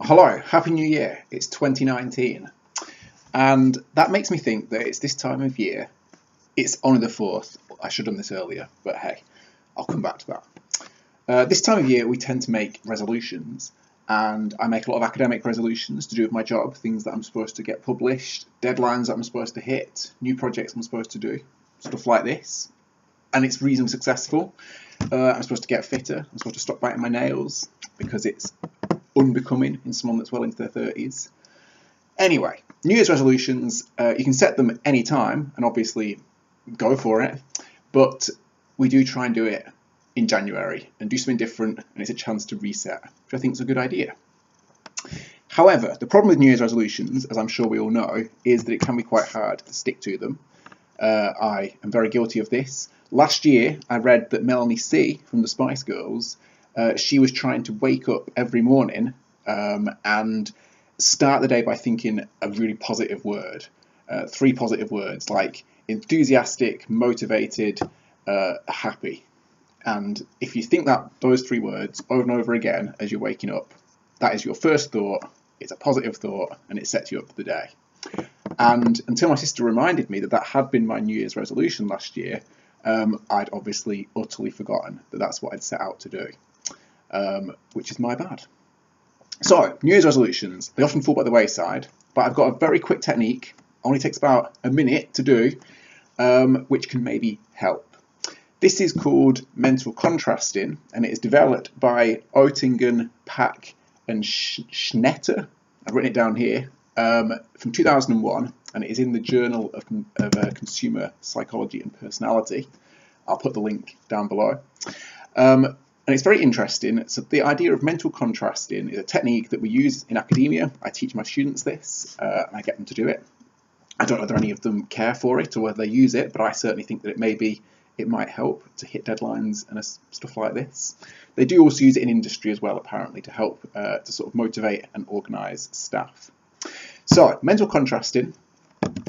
Hello, Happy New Year. It's 2019. And that makes me think that it's this time of year. It's only the 4th. I should have done this earlier, but hey, I'll come back to that. This time of year, we tend to make resolutions. And I make a lot of academic resolutions to do with my job, things that I'm supposed to get published, deadlines that I'm supposed to hit, new projects I'm supposed to do, stuff like this. And it's reasonably successful. I'm supposed to get fitter. I'm supposed to stop biting my nails because it's unbecoming in someone that's well into their 30s. Anyway, New Year's resolutions, you can set them any time and obviously go for it, but we do try and do it in January and do something different, and it's a chance to reset, which I think is a good idea. However, the problem with New Year's resolutions, as I'm sure we all know, is that it can be quite hard to stick to them. I am very guilty of this. Last year, I read that Melanie C from the Spice Girls, she was trying to wake up every morning and start the day by thinking a really positive word. 3 positive words like enthusiastic, motivated, happy. And if you think that those 3 words over and over again as you're waking up, that is your first thought, it's a positive thought, and it sets you up for the day. And until my sister reminded me that that had been my New Year's resolution last year, I'd obviously utterly forgotten that that's what I'd set out to do. Which is my bad. So, New Year's resolutions, they often fall by the wayside, but I've got a very quick technique, only takes about a minute to do, which can maybe help. This is called mental contrasting, and it is developed by Oettingen, Pack and Schnetter. I've written it down here, from 2001, and it is in the Journal of Consumer Psychology and Personality. I'll put the link down below. And it's very interesting. So the idea of mental contrasting is a technique that we use in academia. I teach my students this, and I get them to do it. I don't know whether any of them care for it or whether they use it, but I certainly think that it might help to hit deadlines and stuff like this. They do also use it in industry as well, apparently, to help to sort of motivate and organise staff. So mental contrasting,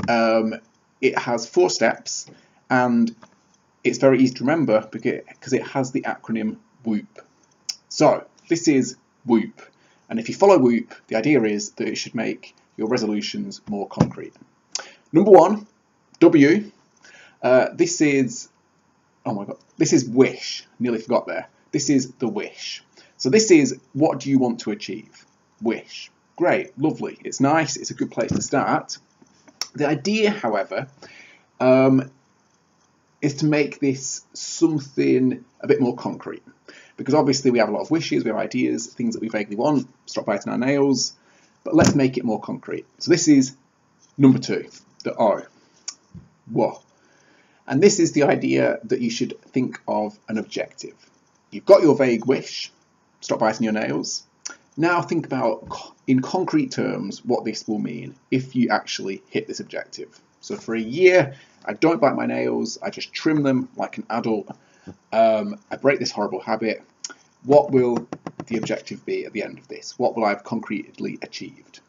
it has 4 steps, and it's very easy to remember because it has the acronym WOOP. So this is WOOP, and if you follow WOOP, the idea is that it should make your resolutions more concrete. Number 1, W. This is wish. Nearly forgot there. This is the wish. So this is, what do you want to achieve? Wish. Great, lovely. It's nice. It's a good place to start. The idea, however, is to make this something a bit more concrete. Because obviously we have a lot of wishes, we have ideas, things that we vaguely want, stop biting our nails, but let's make it more concrete. So this is number 2, the O. Whoa. And this is the idea that you should think of an objective. You've got your vague wish, stop biting your nails. Now think about, in concrete terms, what this will mean if you actually hit this objective. So for a year, I don't bite my nails, I just trim them like an adult. I break this horrible habit. What will the objective be at the end of this? What will I have concretely achieved?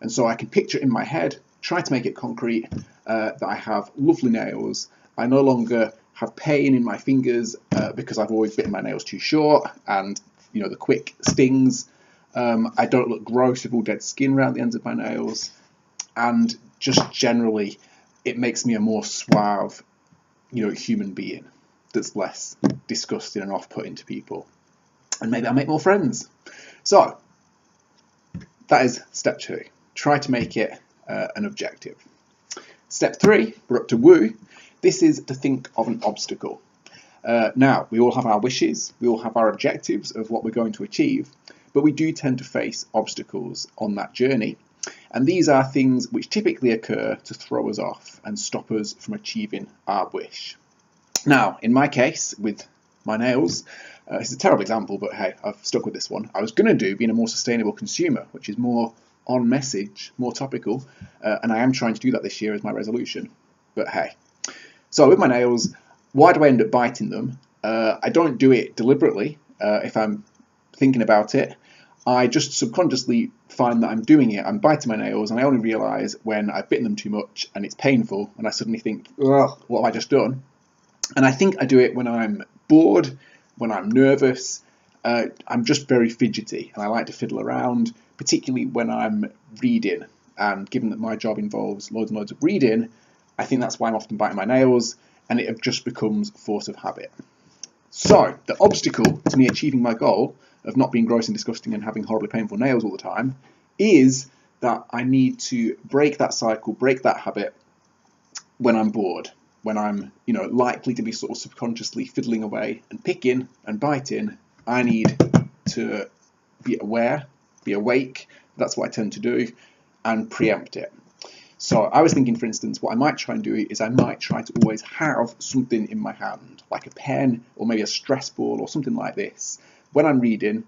And so I can picture it in my head, try to make it concrete, that I have lovely nails. I no longer have pain in my fingers because I've always bitten my nails too short, and the quick stings. I don't look gross with all dead skin around the ends of my nails, and just generally it makes me a more suave human being that's less disgusting and off-putting to people, and maybe I'll make more friends. So that is step 2. Try to make it an objective. Step 3, we're up to woo. This is to think of an obstacle. Now, we all have our wishes, we all have our objectives of what we're going to achieve, but we do tend to face obstacles on that journey. And these are things which typically occur to throw us off and stop us from achieving our wish. Now, in my case, with my nails, it's a terrible example, but hey, I've stuck with this one. I was going to do being a more sustainable consumer, which is more on message, more topical, and I am trying to do that this year as my resolution. But hey. So with my nails, why do I end up biting them? I don't do it deliberately. If I'm thinking about it, I just subconsciously find that I'm doing it. I'm biting my nails, and I only realise when I've bitten them too much and it's painful, and I suddenly think, ugh, what have I just done? And I think I do it when I'm bored, when I'm nervous, I'm just very fidgety and I like to fiddle around, particularly when I'm reading. And given that my job involves loads and loads of reading, I think that's why I'm often biting my nails, and it just becomes force of habit. So the obstacle to me achieving my goal of not being gross and disgusting and having horribly painful nails all the time is that I need to break that cycle, break that habit when I'm bored, when I'm, likely to be sort of subconsciously fiddling away and picking and biting. I need to be aware, be awake. That's what I tend to do, and preempt it. So I was thinking, for instance, what I might try and do is I might try to always have something in my hand, like a pen or maybe a stress ball or something like this, when I'm reading,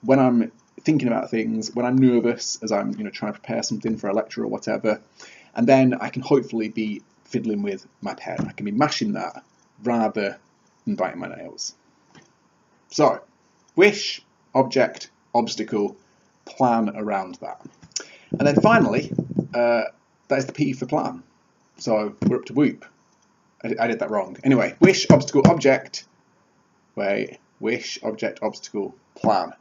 when I'm thinking about things, when I'm nervous, as I'm trying to prepare something for a lecture or whatever, and then I can hopefully be fiddling with my pen. I can be mashing that rather than biting my nails. So, wish, object, obstacle, plan around that. And then finally, that is the P for plan. So we're up to WOOP. I did that wrong. Anyway, wish, obstacle, object. Wish, object, obstacle, plan.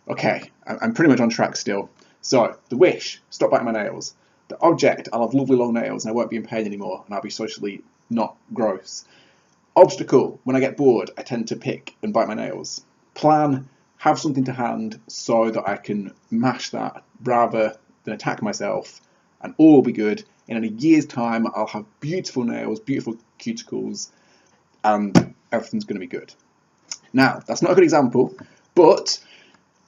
Okay, I'm pretty much on track still. So the wish, stop biting my nails. The object, I'll have lovely long nails and I won't be in pain anymore and I'll be socially not gross. Obstacle, when I get bored, I tend to pick and bite my nails. Plan, have something to hand so that I can mash that rather than attack myself, and all will be good. And in a year's time, I'll have beautiful nails, beautiful cuticles, and everything's going to be good. Now, that's not a good example, but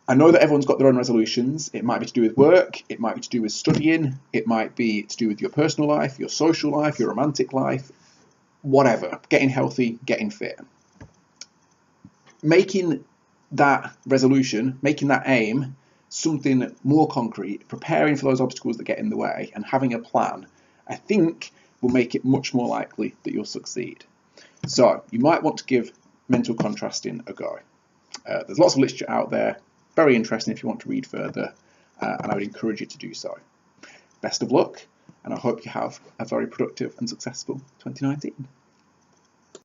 I know that everyone's got their own resolutions. It might be to do with work, it might be to do with studying, it might be to do with your personal life, your social life, your romantic life, whatever. Getting healthy, getting fit. Making that resolution, making that aim something more concrete, preparing for those obstacles that get in the way, and having a plan, I think will make it much more likely that you'll succeed. So you might want to give mental contrasting a go. There's lots of literature out there, very interesting if you want to read further, and I would encourage you to do so. Best of luck, and I hope you have a very productive and successful 2019.